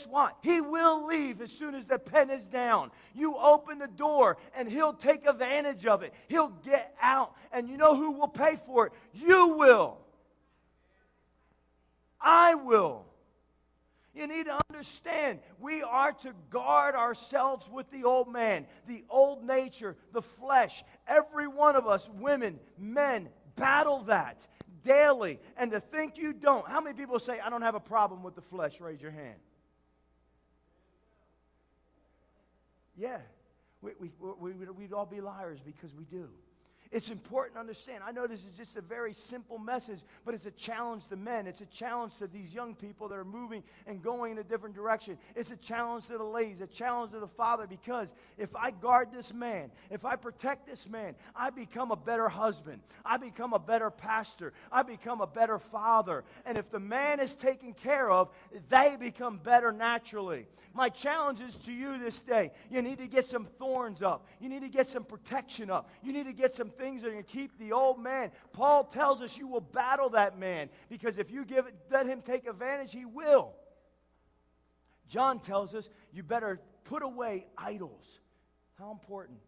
guess what? He will leave as soon as the pen is down. You open the door, and he'll take advantage of it. He'll get out, and you know who will pay for it? You will. I will. You need to understand, we are to guard ourselves with the old man, the old nature, the flesh. Every one of us, women, men, battle that daily. And to think you don't. How many people say, I don't have a problem with the flesh? Raise your hand. Yeah. We'd all be liars because we do. It's important to understand. I know this is just a very simple message, but it's a challenge to men. It's a challenge to these young people that are moving and going in a different direction. It's a challenge to the ladies, a challenge to the father, because if I guard this man, if I protect this man, I become a better husband. I become a better pastor. I become a better father. And if the man is taken care of, they become better naturally. My challenge is to you this day. You need to get some thorns up. You need to get some protection up. You need to get some things that are going to keep the old man. Paul tells us you will battle that man, because if you let him take advantage, he will. John tells us you better put away idols. How important?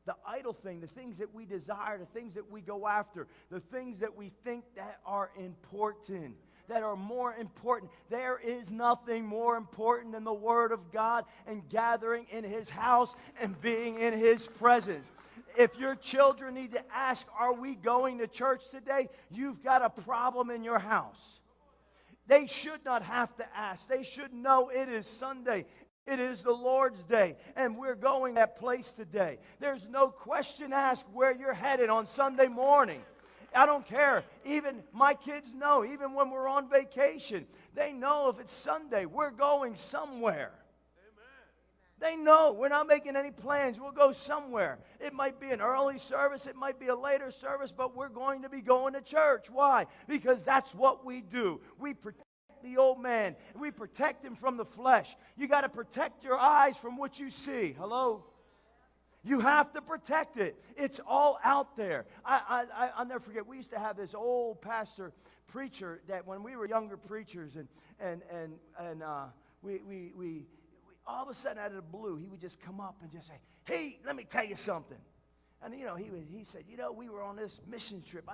The idol thing, the things that we desire, the things that we go after, the things that we think that are important, that are more important. There is nothing more important than the Word of God and gathering in His house and being in His presence. If your children need to ask, are we going to church today? You've got a problem in your house. They should not have to ask. They should know it is Sunday. It is the Lord's day, and we're going that place today. There's no question asked where you're headed on Sunday morning. I don't care. Even my kids know, even when we're on vacation, they know if it's Sunday, we're going somewhere. They know we're not making any plans. We'll go somewhere. It might be an early service. It might be a later service, but we're going to be going to church. Why? Because that's what we do. We protect the old man. We protect him from the flesh. You got to protect your eyes from what you see. Hello? You have to protect it. It's all out there. I'll never forget, we used to have this old pastor preacher that when we were younger preachers, and we all of a sudden, out of the blue, he would just come up and just say, hey, let me tell you something. And, you know, he said, you know, we were on this mission trip.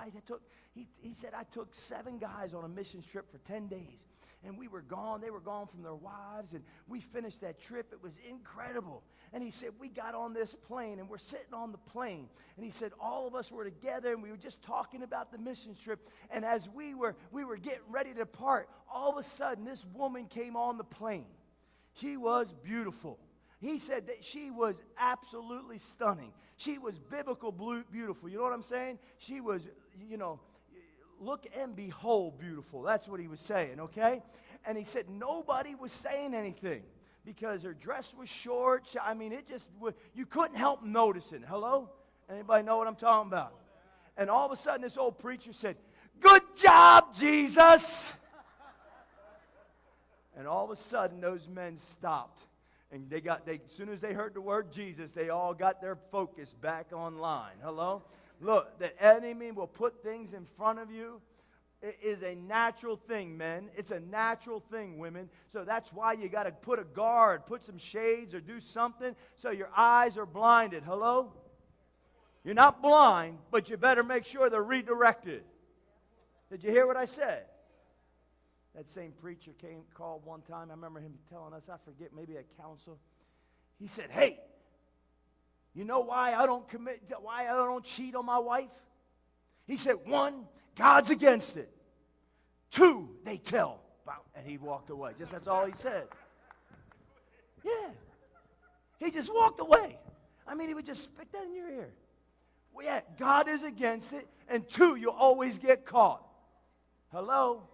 He said, I took 7 guys on a mission trip for 10 days. And we were gone. They were gone from their wives. And we finished that trip. It was incredible. And he said, we got on this plane, and we're sitting on the plane. And he said, all of us were together, and we were just talking about the mission trip. And as we were getting ready to depart, all of a sudden, this woman came on the plane. She was beautiful. He said that she was absolutely stunning. She was biblical beautiful. You know what I'm saying? She was, you know, look and behold beautiful. That's what he was saying, okay? And he said nobody was saying anything because her dress was short. I mean, it just, you couldn't help noticing. Hello? Anybody know what I'm talking about? And all of a sudden this old preacher said, good job, Jesus. And all of a sudden, those men stopped. And as soon as they heard the word Jesus, they all got their focus back online. Hello? Look, the enemy will put things in front of you. It is a natural thing, men. It's a natural thing, women. So that's why you got to put a guard, put some shades, or do something so your eyes are blinded. Hello? You're not blind, but you better make sure they're redirected. Did you hear what I said? That same preacher called one time. I remember him telling us, I forget, maybe at council. He said, hey, you know why I don't cheat on my wife? He said, 1, God's against it. 2, they tell. And he walked away. Just that's all he said. Yeah. He just walked away. I mean, he would just spit that in your ear. Well, yeah, God is against it. And 2, you'll always get caught. Hello?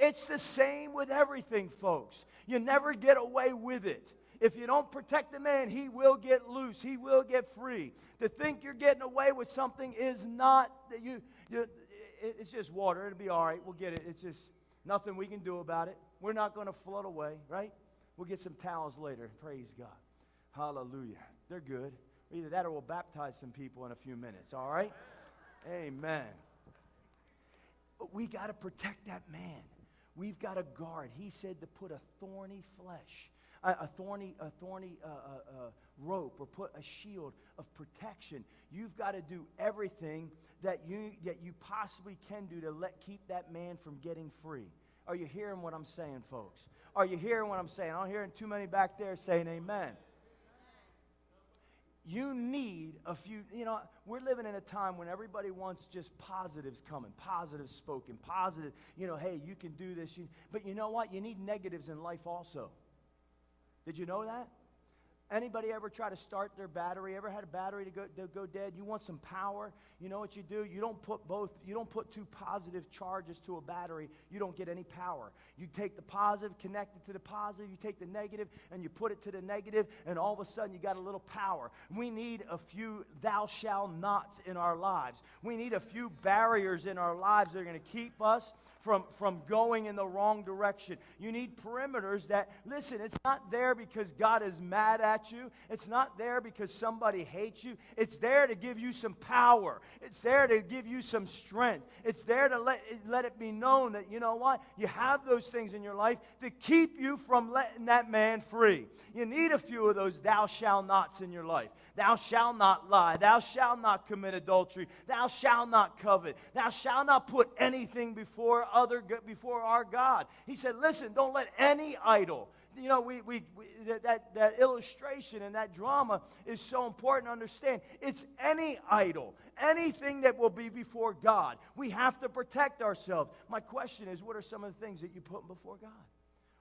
It's the same with everything, folks. You never get away with it. If you don't protect the man, he will get loose. He will get free. To think you're getting away with something is not, it's just water. It'll be all right. We'll get it. It's just nothing we can do about it. We're not going to float away, right? We'll get some towels later. Praise God. Hallelujah. They're good. Either that or we'll baptize some people in a few minutes, all right? Amen. But we got to protect that man. We've got to guard. He said to put a thorny flesh, a thorny rope, or put a shield of protection. You've got to do everything that you possibly can do to keep that man from getting free. Are you hearing what I'm saying, folks? Are you hearing what I'm saying? I'm hearing too many back there saying amen. You need a few, we're living in a time when everybody wants just positives coming, positive spoken, positive, hey, you can do this. But you know what? You need negatives in life also. Did you know that? Anybody ever try to start their battery? Ever had a battery to go dead? You want some power? You know what you do? You don't put two positive charges to a battery. You don't get any power. You take the positive, connect it to the positive. You take the negative, and you put it to the negative, and all of a sudden you got a little power. We need a few thou shalt nots in our lives. We need a few barriers in our lives that are going to keep us from going in the wrong direction. You need perimeters that, listen, it's not there because God is mad at you. It's not there because somebody hates you. It's there to give you some power. It's there to give you some strength. It's there to let it be known that, you know what? You have those things in your life to keep you from letting that man free. You need a few of those thou shalt nots in your life. Thou shalt not lie. Thou shalt not commit adultery. Thou shalt not covet. Thou shalt not put anything before our God. He said, listen, don't let any idol. That illustration and that drama is so important to understand. It's any idol, anything that will be before God. We have to protect ourselves. My question is, what are some of the things that you put before God?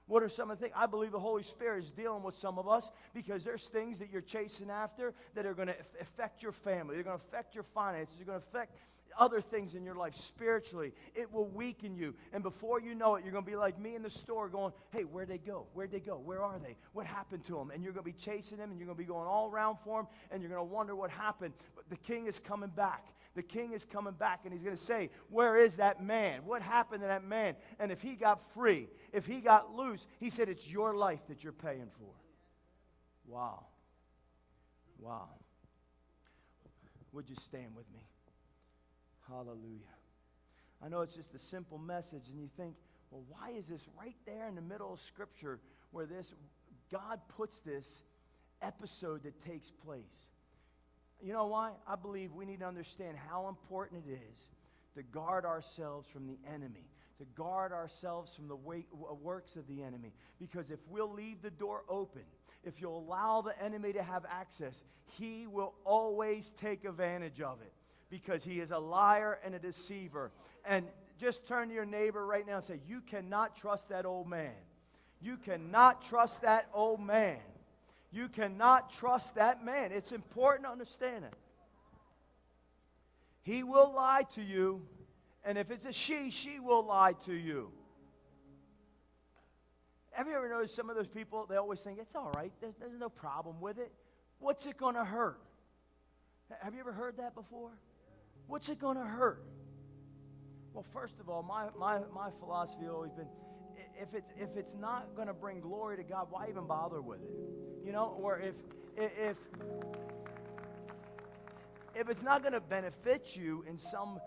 What are some of the things? I believe the Holy Spirit is dealing with some of us because there's things that you're chasing after that are going to affect your family. They're going to affect your finances. They're going to affect other things in your life spiritually. It will weaken you. And before you know it, you're going to be like me in the store going, hey, where'd they go? Where'd they go? Where are they? What happened to them? And you're going to be chasing them, and you're going to be going all around for them, and you're going to wonder what happened. But the king is coming back. The king is coming back, and he's going to say, where is that man? What happened to that man? And if he got free, if he got loose, he said, it's your life that you're paying for. Wow. Wow. Would you stand with me? Hallelujah. I know it's just a simple message, and you think, well, why is this right there in the middle of Scripture where God puts this episode that takes place? You know why? I believe we need to understand how important it is to guard ourselves from the enemy, to guard ourselves from the works of the enemy. Because if we'll leave the door open, if you'll allow the enemy to have access, he will always take advantage of it. Because he is a liar and a deceiver. And just turn to your neighbor right now and say, you cannot trust that old man. You cannot trust that old man. You cannot trust that man. It's important to understand it. He will lie to you, and if it's a she will lie to you. Have you ever noticed some of those people, they always think, it's all right, there's no problem with it. What's it going to hurt? Have you ever heard that before? What's it going to hurt? Well, first of all, my philosophy has always been, if it's not going to bring glory to God, why even bother with it? Or if it's not going to benefit you in some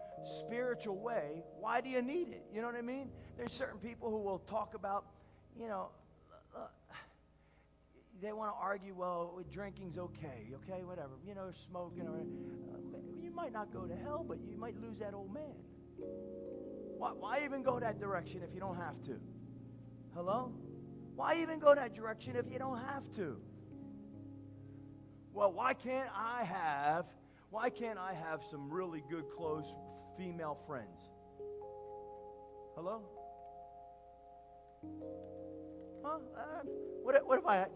spiritual way, why do you need it? You know what I mean? There's certain people who will talk about, they want to argue, well, drinking's okay, whatever. Smoking, or you might not go to hell, but you might lose that old man. Why even go that direction if you don't have to? Hello? Why even go that direction if you don't have to? Well, why can't I have some really good, close female friends? Hello? Huh? What if I had,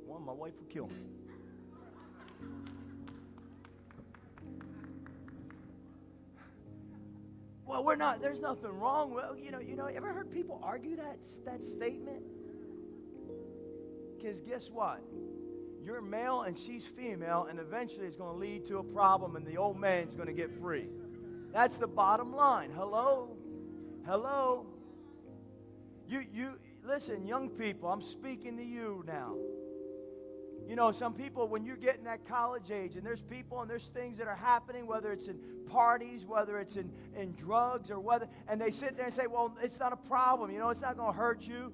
one, my wife would kill me. Well, there's nothing wrong with, ever heard people argue that statement? Because guess what? You're male and she's female, and eventually it's going to lead to a problem, and the old man's going to get free. That's the bottom line. Hello? Hello? You listen, young people, I'm speaking to you now. You know, some people, when you're getting that college age, and there's people and there's things that are happening, whether it's in parties, whether it's in drugs, or whether, and they sit there and say, well, it's not a problem, you know, it's not going to hurt you.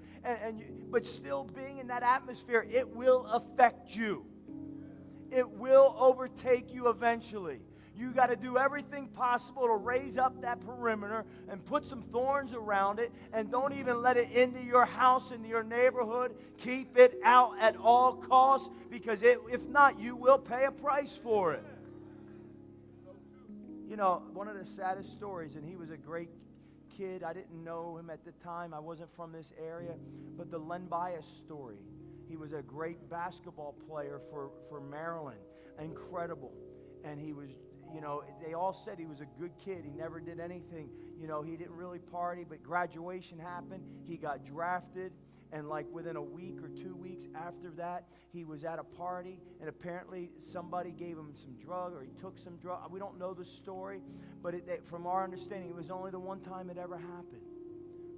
But still being in that atmosphere, it will affect you. It will overtake you eventually. You got to do everything possible to raise up that perimeter and put some thorns around it, and don't even let it into your house, into your neighborhood. Keep it out at all costs, because if not, you will pay a price for it. You know, one of the saddest stories, and he was a great kid. I didn't know him at the time. I wasn't from this area. But the Len Bias story. He was a great basketball player for Maryland. Incredible. And he was, you know, they all said he was a good kid. He never did anything. You know, he didn't really party, but graduation happened. He got drafted. And like within a week or 2 weeks after that, he was at a party, and apparently somebody gave him some drug, or he took some drug. We don't know the story, but from our understanding, it was only the one time it ever happened.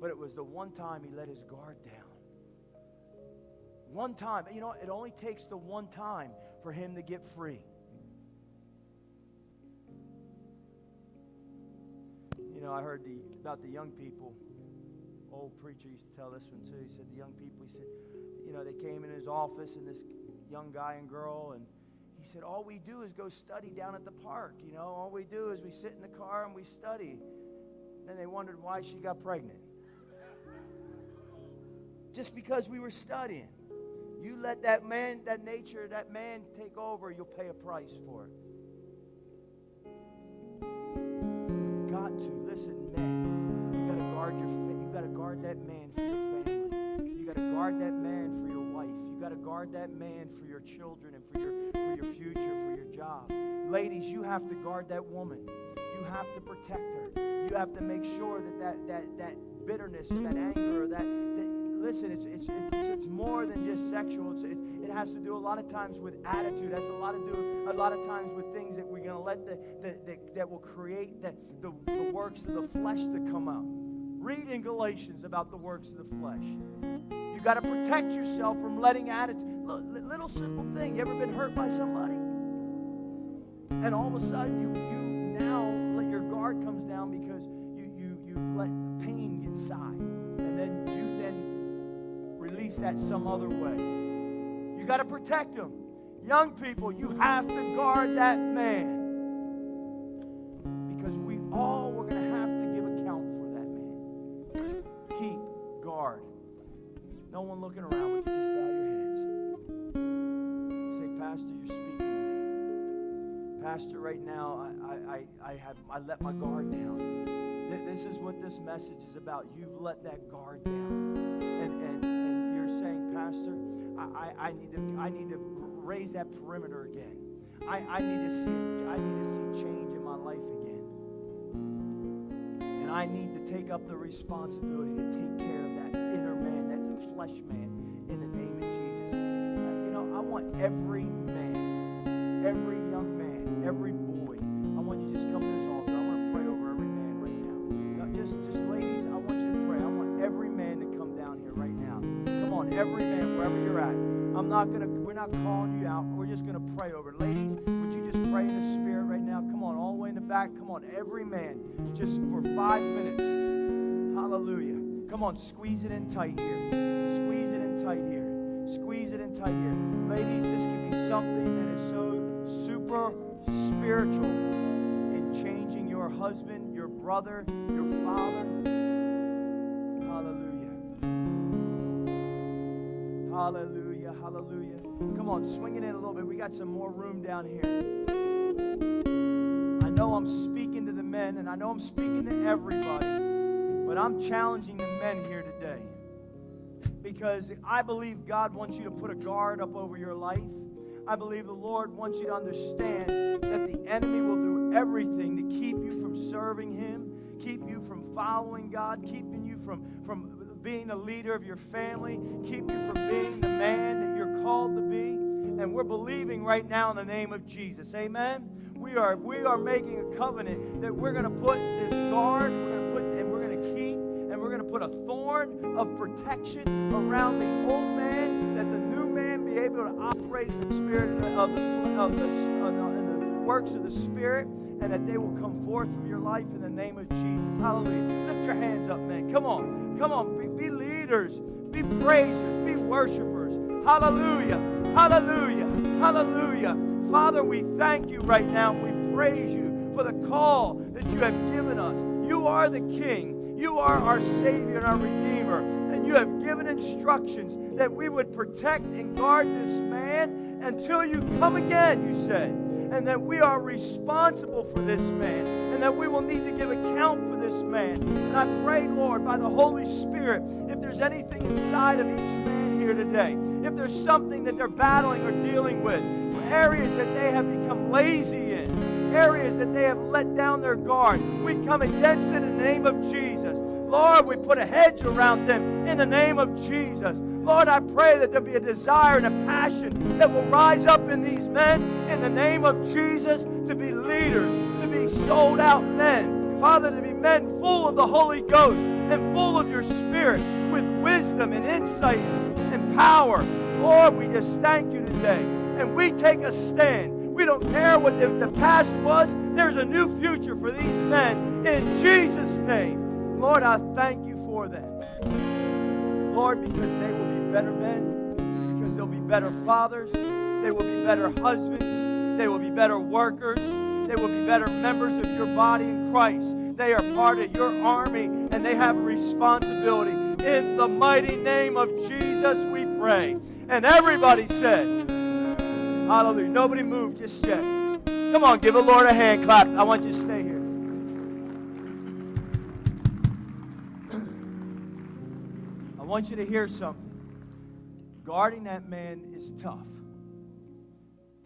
But it was the one time he let his guard down. One time. You know, it only takes the one time for him to get free. You know, I heard about the young people. Old preacher used to tell this one too. He said the young people, he said, you know, they came in his office, and this young guy and girl, and he said, all we do is go study down at the park. You know, all we do is we sit in the car and we study. Then they wondered why she got pregnant. Just because we were studying. You let that man, that nature, that man take over, you'll pay a price for it. You've got to listen, men. You got to guard your faith. You got to guard that man for your family. You got to guard that man for your wife. You got to guard that man for your children and for your future, for your job. Ladies, you have to guard that woman. You have to protect her. You have to make sure that bitterness, or that anger, or that listen, it's more than just sexual. It has to do a lot of times with attitude. It has a lot of times with things that we're going to let that will create the works of the flesh to come out. Read in Galatians about the works of the flesh. You got to protect yourself from letting attitude. Little simple thing. You ever been hurt by somebody? And all of a sudden you now let your guard comes down because you've let pain get inside. And then you release that some other way. You got to protect them. Young people, you have to guard that man. Because we're going to have to give account for that man. Keep guard. No one looking around, but you just bow your heads. Say, Pastor, you're speaking to me. Pastor, right now, I let my guard down. This is what this message is about. You've let that guard down. And you're saying, Pastor, I need to raise that perimeter again. I need to see change in my life again. And I need to take up the responsibility to take care of that inner man, that flesh man, in the name of Jesus. You know, I want every man, every young man, every boy, I want you to just come to this altar. I want to pray over every man right now. Just ladies, I want you to pray. I want every man to come down here right now. Come on, every man, wherever you're at. We're not calling you out. We're just going to pray over it. Ladies, would you just pray in the Spirit right now? Come on, all the way in the back. Come on, every man, just for 5 minutes. Hallelujah. Come on, squeeze it in tight here. Squeeze it in tight here. Squeeze it in tight here. Ladies, this can be something that is so super spiritual in changing your husband, your brother, your father. Hallelujah. Hallelujah. Hallelujah. Come on, swing it in a little bit. We got some more room down here. I know I'm speaking to the men, and I know I'm speaking to everybody, but I'm challenging the men here today because I believe God wants you to put a guard up over your life. I believe the Lord wants you to understand that the enemy will do everything to keep you from serving Him, keep you from following God, keeping you from being the leader of your family, keep you from being the man that you're called to be. And we're believing right now in the name of Jesus. Amen? We are making a covenant that we're going to put this guard, we're going to put a thorn of protection around the old man, that the new man be able to operate in the spirit in the works of the Spirit, and that they will come forth from your life in the name of Jesus. Hallelujah. Lift your hands up, man. Come on. Come on. Be leaders. Be praisers. Be worshipers. Hallelujah. Hallelujah. Hallelujah. Father, we thank you right now. We praise you for the call that you have given us. You are the King. You are our Savior and our Redeemer. And you have given instructions that we would protect and guard this man until you come again, you said. And that we are responsible for this man. And that we will need to give account for this man. And I pray, Lord, by the Holy Spirit, if there's anything inside of each man here today, if there's something that they're battling or dealing with, areas that they have become lazy in, areas that they have let down their guard, we come against it in the name of Jesus. Lord, we put a hedge around them in the name of Jesus. Lord, I pray that there be a desire and a passion that will rise up in these men in the name of Jesus to be leaders, to be sold out men. Father, to be men full of the Holy Ghost and full of your Spirit with wisdom and insight and power. Lord, we just thank you today. And we take a stand. We don't care what the past was. There's a new future for these men in Jesus' name. Lord, I thank you for them. Lord, because they will be better men, because they'll be better fathers, they will be better husbands, they will be better workers, they will be better members of your body in Christ. They are part of your army, and they have a responsibility. In the mighty name of Jesus, we pray. And everybody said, hallelujah. Nobody moved just yet. Come on, give the Lord a hand clap. I want you to stay here. I want you to hear something. Guarding that man is tough.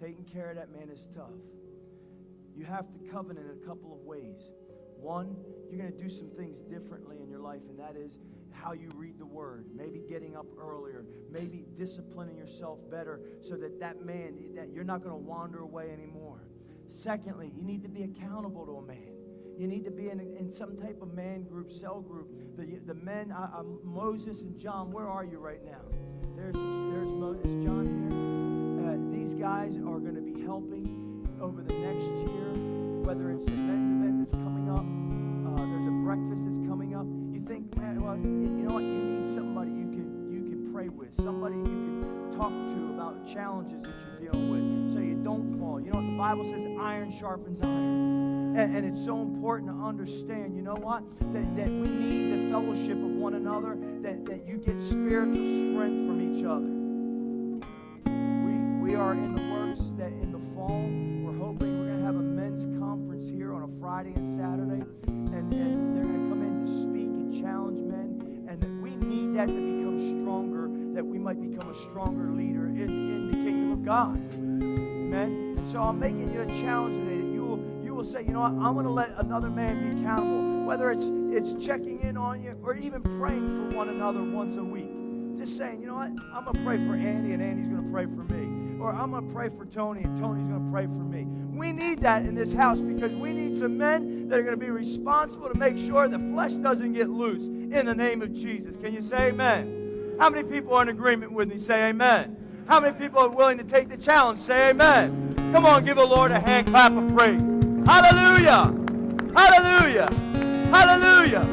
Taking care of that man is tough. You have to covenant in a couple of ways. One, you're going to do some things differently in your life, and that is how you read the Word. Maybe getting up earlier. Maybe disciplining yourself better so that man, that you're not going to wander away anymore. Secondly, you need to be accountable to a man. You need to be in some type of man group, cell group. The men, Moses and John, where are you right now? There's Moses, John here. These guys are going to be helping over the next year, whether it's a men's event that's coming up, there's a breakfast that's coming up. You think, man, well, you know what? You need somebody you can pray with, somebody you can talk to about challenges that you're dealing with, so you don't fall. You know what the Bible says? Iron sharpens iron, and it's so important to understand. You know what? That we need the fellowship of one another. That you get spiritual strength from each other. We are in the works that in the fall we're hoping we're going to have a men's conference here on a Friday and Saturday, and they're going to come in to speak and challenge men, and that we need that to become stronger, that we might become a stronger leader in the kingdom of God. Amen. So I'm making you a challenge today that you will say, you know what, I'm going to let another man be accountable, whether it's checking in on you or even praying for one another once a week. Just saying, you know what, I'm going to pray for Andy and Andy's going to pray for me. Or I'm going to pray for Tony, and Tony's going to pray for me. We need that in this house because we need some men that are going to be responsible to make sure the flesh doesn't get loose in the name of Jesus. Can you say amen? How many people are in agreement with me? Say amen. How many people are willing to take the challenge? Say amen. Come on, give the Lord a hand clap of praise. Hallelujah. Hallelujah. Hallelujah.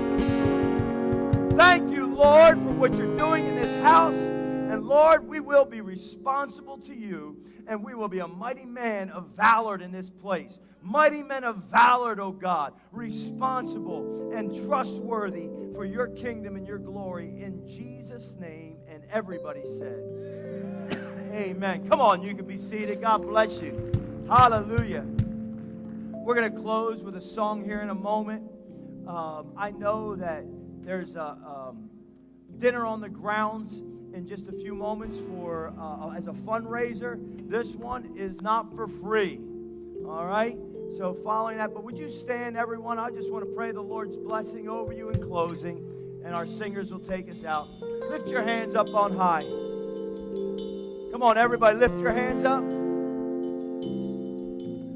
Thank you, Lord, for what you're doing in this house. And Lord, we will be responsible to you, and we will be a mighty man of valor in this place. Mighty men of valor, oh God, responsible and trustworthy for your kingdom and your glory. In Jesus' name, and everybody said, amen. Come on, you can be seated. God bless you. Hallelujah. We're going to close with a song here in a moment. I know that there's a dinner on the grounds in just a few moments for as a fundraiser. This one is not for free. All right? So following that, but would you stand, everyone? I just want to pray the Lord's blessing over you in closing, and our singers will take us out. Lift your hands up on high. Come on, everybody, lift your hands up.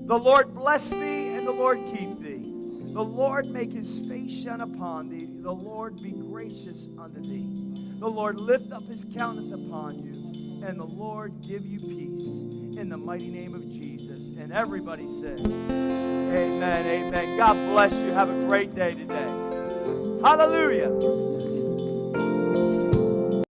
The Lord bless thee, and the Lord keep thee. The Lord make his face shine upon thee. The Lord be gracious unto thee. The Lord lift up his countenance upon you and the Lord give you peace in the mighty name of Jesus. And everybody said, amen, amen. God bless you. Have a great day today. Hallelujah.